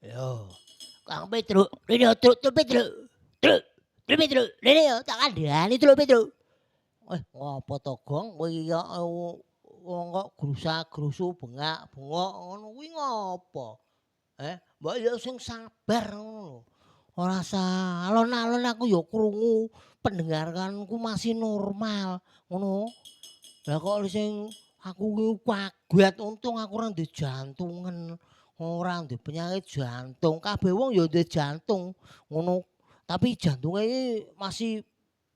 Yo, Kang Petruk, rene truk truk Petruk. Truk, truk Petruk, rene yo tak kandhani truk Petruk. Ngopo to, Gong? Kowe iki wong kok grusa-grusu bengak-bengok ngono kuwi ngopo? Mbok yo sing sabar ngono lho. Ora usah alon-alon aku yo krungu pendengaranku masih normal ngono. Lah kok sing aku ki kaget untung aku ora ndek jantungan, ora ndek penyakit jantung. Kabeh wong ya ndek jantung ngono. Tapi jantungnya ini masih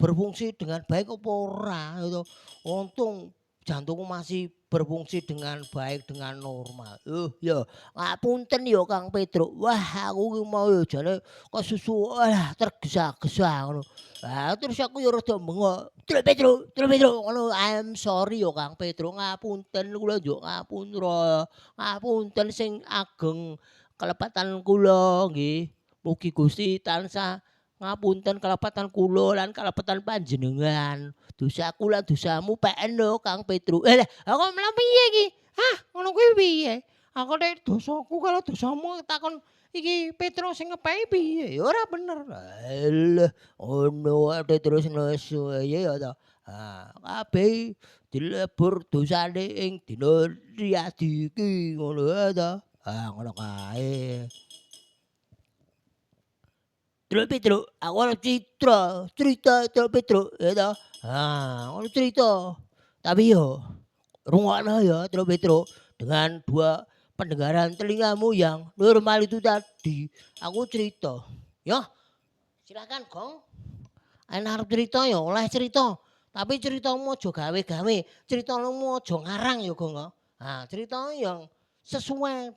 berfungsi dengan baik apa ora gitu. Untung jantungku masih berfungsi dengan baik dengan normal. Ya ngapunten ya Kang Petruk. Wah aku ki mau ya jane kesusu tergesa-gesa ngono. Lah terus aku ya rada bengok. Truk Petruk ngono. I'm sorry ya Kang Petruk. Ngapunten kula njuk ngapura. Ngapunten sing ageng kelepatan kula nggih. Mugi Gusti tansah ngapunten kelepatan kula lan kelepatan panjenengan. Dosaku lan dosamu peken lho Kang Petruk. Lah kok mlah piye iki? Hah, ngono kuwi piye? Aku nek dosaku karo dosamu takon iki Petruk sing ngepeki piye? Ya ora bener. Alah, ono ade terus nesu ya to. Kabeh dilebur dosane ing dina riyadi iki ngono ya to. Ngono kae. Truk Petruk, aku ana cerita Truk Petruk ya toh. Ngono cerita. Tapi yo rungokno ya Truk Petruk dengan dua pendengaran telingamu yang normal itu tadi. Aku cerita. Ya, silakan Gong. Arep cerita ya oleh cerita. Tapi ceritamu aja gawe-gawe. Ceritamu aja ngarang ya Gong. Cerita yang sesuai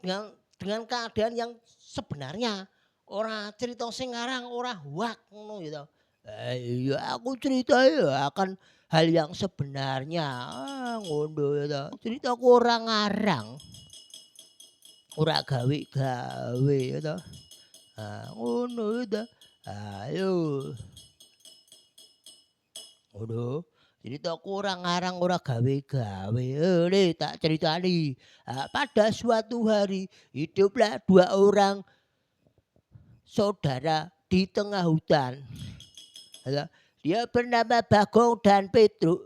dengan keadaan yang sebenarnya. Ora cerita sing ngarang ora huwak ngono ya to. Iya aku cerita ya akan hal yang sebenarnya. Ngono ya to. Ceritaku ora ngarang, ora gawe-gawe ya to. Ngono ya to. Ayo. Ngono. Ceritaku ora ngarang ora gawe-gawe. Tak ceritani. Pada suatu hari hiduplah dua orang saudara di tengah hutan. Dia bernama Bagong dan Petruk.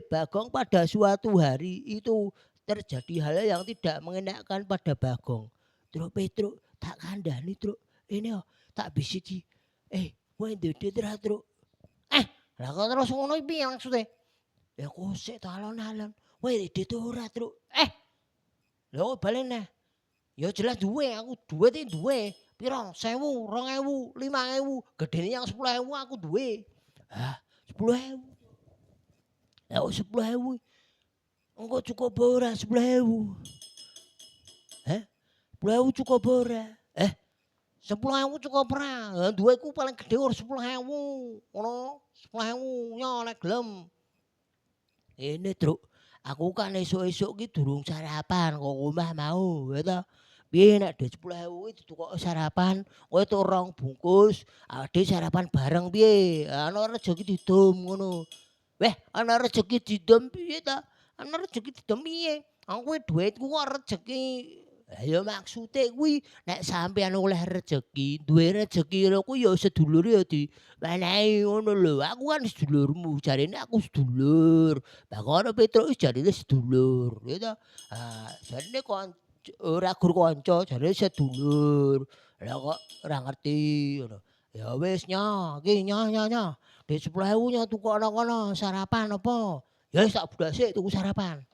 Bagong pada suatu hari itu terjadi hal yang tidak mengenakan pada Bagong. Truk Petruk tak kandhani Truk. Ini tak bisiki. Kowe ndedit ra Truk? Lah kok terus ngono piye maksude? Ya kok sik to alon-alon. Kowe ndedit ora Truk? Lha kok balen neh? Ya jelas duwe, aku duit iki duwe. Piro? 1000, 2000, 5000, gedene yang 10.000 aku duwe. 10.000. Lah kok 10.000? Engko cukup ora 10.000? 10.000 cukup ora? 10.000 cukup ora? Lah duweku paling gedhe ora 10.000. Ngono, 10.000 yo nek gelem. Ini Truk, aku kan esuk-esuk ki durung sarapan kok omah mau, ya toh. Piye nek dhuwit 10.000 iki ditukoki sarapan, kowe tuku 2 bungkus, awake dhewe sarapan bareng piye? Ana rejeki didum ngono. Weh, ana rejeki didum piye ta? Ana rejeki didum piye? Kowe dhuwitku kok rejeki. Lah ya maksude kuwi nek sampeyan oleh rejeki, duwe rejeki ngono kuwi ya sedulure ya diwenehi ngono lho. Aku kan sedulurmu, jarine aku sedulur. Bagong karo Petruk wis jarine sedulur, ya toh. Jarine ora gur kanca, jarine sedulur. Lah kok ora ngerti ngono. Ya wis nyo, iki nyo. Dhuwit 10.000 nyo tukokno kono sarapan apa? Ya wis tak budal sik tuku sarapan.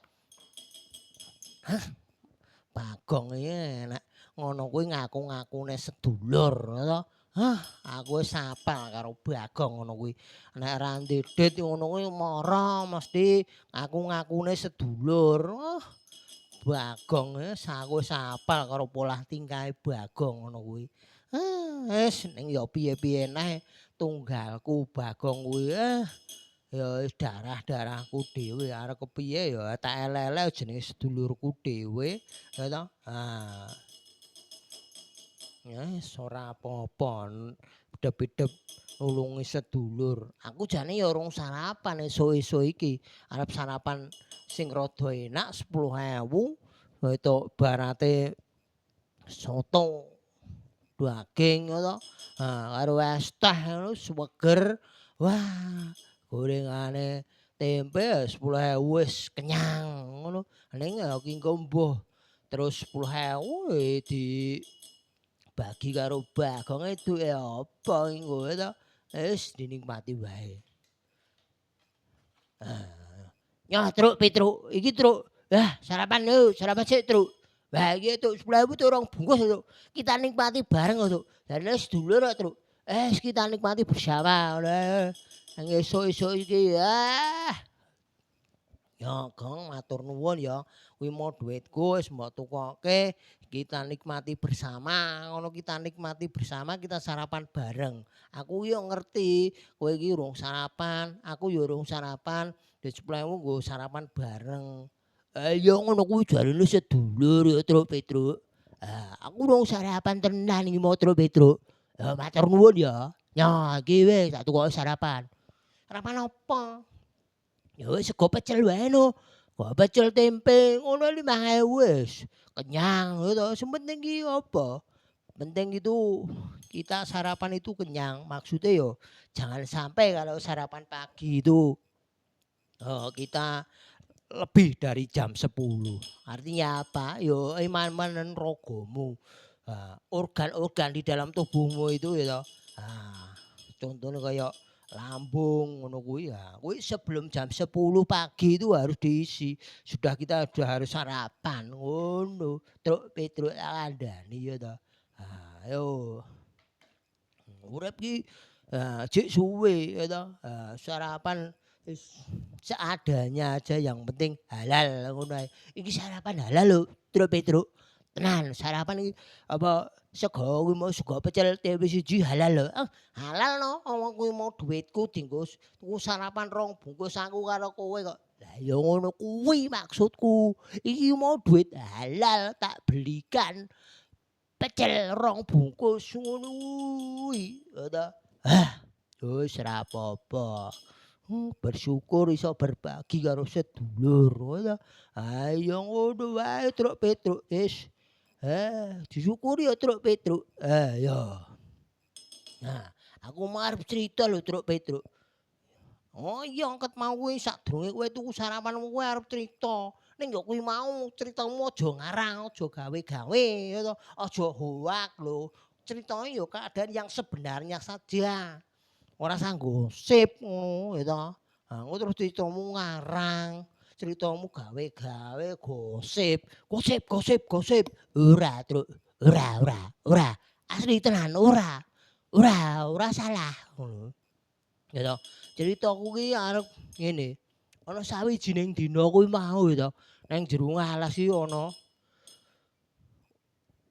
Bagong iki nek ngono kuwi ngaku-ngakune sedulur to. Aku wis apal karo Bagong ngono kuwi. Nek ora ndedit ngono kuwi mara mesti ngaku-ngakune sedulur. Bagong aku wis apal karo polah tingkahe Bagong ngono kuwi. Wis ning ya piye-piye neh tunggalku Bagong kuwi ya wis darah-darahku dhewe arep kepiye ya tak elek-elek jenenge sedulurku dhewe ya toh. Ya wis ora apa-apa edep-edep nulungi sedulur. Aku jane ya urung sarapan esuk-esuk iki. Arep sarapan sing rada enak 10.000 Itu barate soto daging ngono. Karo es teh ngono seger. Wah, gorengane tempe 10.000 wis kenyang ngono. Ning ki engko mbuh terus 10.000 dibagi karo Bagong duwe apa engko to. Wis dinikmati wae. Nyah Truk, Pitruk, iki Truk. Sarapan yo, sarapan sik Truk. Lah iki Truk 10.000 tuh 2 bungkus Truk. Kita nikmati bareng kok Truk. Lah sedulur kok Truk. Kita nikmati bersama ngono ae. Nang esuk-esuk iki ya Gong matur nuwun ya. Kuwi mau duitku wis mbok tukoke, kita nikmati bersama, ngono kita nikmati bersama, kita sarapan bareng. Aku yo ngerti kowe iki urung sarapan, aku yo urung sarapan, duit 10.000 nggo sarapan bareng. Ya ngono kuwi jarine sedulur ya Truk Petruk. Aku urung sarapan tenan iki mau Truk Petruk. Matur nuwun ya. Nah iki wis tak tukoke sarapan. Sarapan apa? Ya wis sego pecel wae no. Sego pecel tempe ngono 5.000 wis. Kenyang gitu. Sing penting ki apa? Penting itu kita sarapan itu kenyang. Maksudnya yo jangan sampai kalau sarapan pagi itu kita lebih dari jam 10. Artinya apa? Yo iman-imanen rogomu. Organ-organ di dalam tubuhmu itu ya. Contohnya kayak lambung ngono kuwi ya. Kuwi sebelum jam 10 pagi itu harus diisi. Kita sudah harus sarapan ngono. Truk Petruk tak kandhani ya to. Ayo. Urip ki jek suwe ya to. Sarapan wis seadanya aja yang penting halal ngono ae. Iki sarapan halal lho Truk Petruk. Tenan sarapan iki apa sego kuwi mau sego pecel tempe siji halal lho. Halal no, wong kuwi mau duitku dienggo tuku sarapan 2 bungkus aku karo kowe kok. Lah ya ngono kuwi maksudku. Iki mau duit halal tak belikan pecel 2 bungkus ngono kuwi. Ya ta. Wis ora apa-apa. Bersyukur iso berbagi karo sedulur ngono ta. Ya ngono wae Truk Petruk wis. Disyukuri ya Truk Petruk. Ya. Nah, aku mau arep cerita lho Truk Petruk. Oh iya angkat mau kuwi sadurunge kowe tuku sarapan kowe arep cerita. Ning ya kuwi mau critamu aja ngarang, aja gawe-gawe ya to. Aja hoak lho. Critane ya keadaan yang sebenarnya saja. Ora usah gosip ngono ya to. Engko terus critamu ngarang, critamu gawe-gawe gosip. Gosip. Ora, Truk. Ora. Asli tenan ora. Ora salah ngono. Ya toh. Ceritaku ki arep ngene. Ana sawijining dina kuwi mau ya toh. Nang jero alas iki ana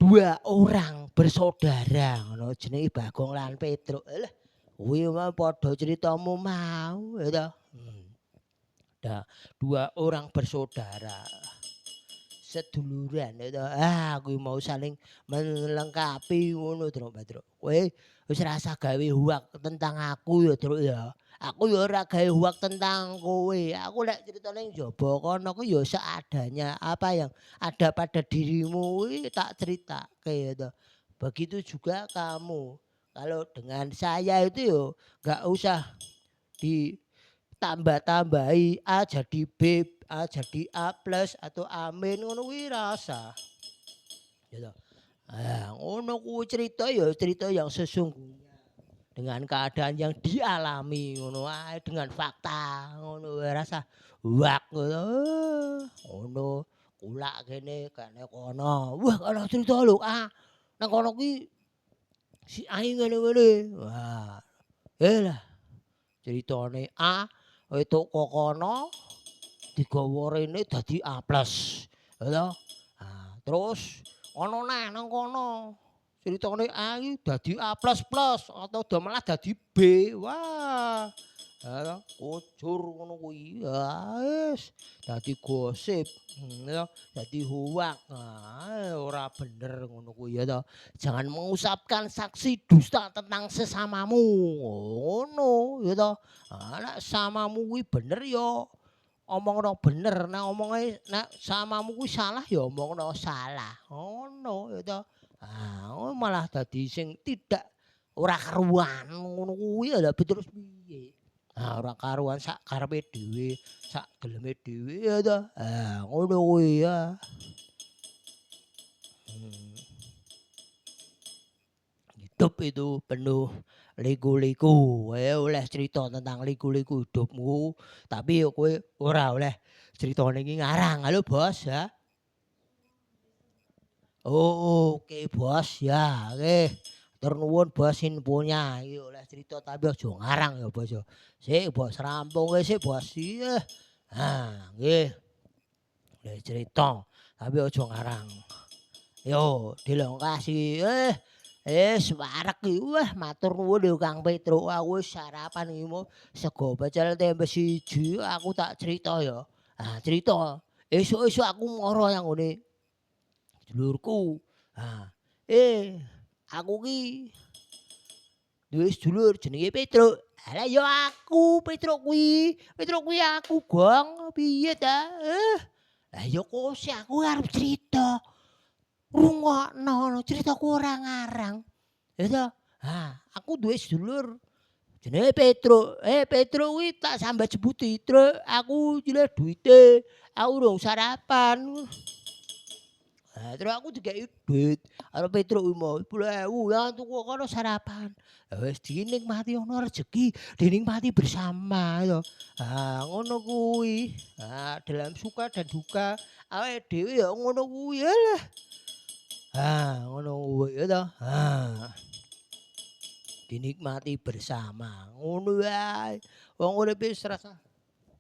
2 orang bersaudara ngono jenenge Bagong lan Petruk. Lah kuwi mah padha critamu mau ya toh. Ada 2 orang bersaudara. Seduluran ya toh. Kuwi mau saling melengkapi ngono Truk Petruk. Kowe wis rasa gawe huwak tentang aku ya Truk ya. Aku ya ora gawe huwak tentang kowe. Aku lek critane njaba kono ku ya seadanya. Apa yang ada pada dirimu kuwi tak critake ya toh. Begitu juga kamu. Kalau dengan saya itu yo nggak usah ditambah-tambahi A jadi B, A jadi A plus atau amin ngono kuwi ra usah. Ya toh. Ngono kuwi cerita ya cerita yang sesungguhnya. Dengan keadaan yang dialami ngono ae dengan fakta ngono wae rasa wak ngono. Ngono kulak kene kono. Wah ana cerita lho nang kono kuwi si A ngene-ngene. Lah ceritane A wetuk kok kono digawa rene dadi A plus. Ya toh. Terus ana neh nang kono critane A iki dadi A++ atau malah dadi B. Wah. Kujur ngono kuwi. Wis dadi gosip. Ya dadi huwak. Ora bener ngono kuwi ya toh. Jangan mengucapkan saksi dusta tentang sesamamu. Ngono ya toh. Nek samamu kuwi bener ya omongno bener, nek omonge nek samamu kuwi salah ya omongno salah. Ngono ya toh. Ah, malah dadi sing tidak ora karuan ngono kuwi ya lha terus piye? Ah, ora karuan sak karepe dhewe, sak geleme dhewe ya toh. Ah, ngono kuwi ya. Hmm. Hidup itu penuh liku-liku, oleh cerita tentang liku-liku hidupmu, tapi yo kowe ora oleh critane iki ngarang. Halo Bos, ya. Oh, oke Bos, ya. Oke. Matur nuwun Bos infonya. Iki oleh cerita tapi aja ngarang ya Bos ya. Sik Bos, rampung wis sik Bos. Iya. Nah, nggih. Oleh cerita tapi aja ngarang. Yo, dilengkasi. Separek iki. Wah, matur nuwun lho Kang Petruk. Aku wis sarapan iki mau sego pecel tempe siji aku tak crita ya. Ah, crita. Esuk-esuk aku mara yang ngene sedulurku. Ah, aku ki duwe sedulur jenenge Petruk. Lah ya aku Petruk kuwi. Petruk kuwi aku, Gong. Piye ta? Lah ya kok sih aku arep crita. Rungokno critaku ora ngarang. Ya toh? Aku duwe sedulur jenenge Petruk. Petruk kuwi tak sambat sebuti, "Truk, aku cilik duwite, aku urung sarapan." Terus aku dikeki duit karo Petruk kuwi mau 10.000, "Ya tuku kono sarapan." Wis dinikmati ana rejeki, dinikmati bersama ya. Ngono kuwi. Dalam suka dan duka awake dhewe ya ngono kuwi. Alah. Ngono kuwi ya toh. Dinikmati bersama, ngono wae. Wong urip wis rasa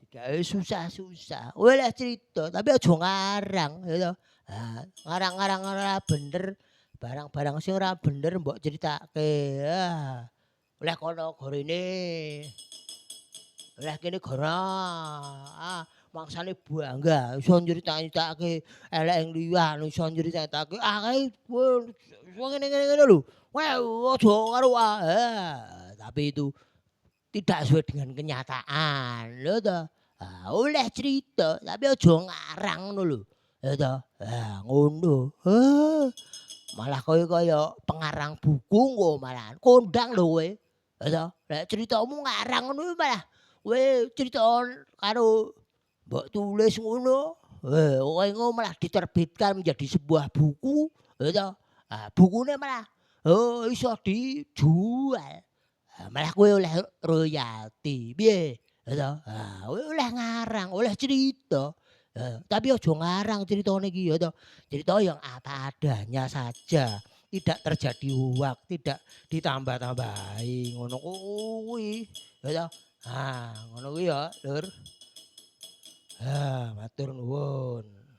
digawe susah-susah. Oleh cerita tapi aja ngarang ya toh. Ngarang-ngarang ora bener, barang-barang sing ora bener mbok critakake. Oleh kono gorene, oleh kene gora. Mangsane bangga iso nyritakake eleke liyan, iso nyritakake akeh ngene-ngene lho. Wah, aja karo tapi itu tidak sesuai dengan kenyataan, lho toh. Oleh cerita tapi aja ngarang ngono lho. Ya toh. Ngono. Malah kaya pengarang buku engko malahan kondang lho kowe. Ya toh. Lek critamu ngarang ngono malah kowe crita karo mbok tulis ngono. Kowe engko malah diterbitkan menjadi sebuah buku, ya toh. Bukune malah iso dijual. Malah kowe oleh royalti, piye? Ya toh. Kowe oleh ngarang, oleh cerita. Tapi aja ngarang critane iki ya toh. Cerita yang apa adanya saja, tidak terjadi hoak, tidak ditambah-tambahi, ngono kuwi. Ya toh. Ngono kuwi ya, Lur. Matur nuwun.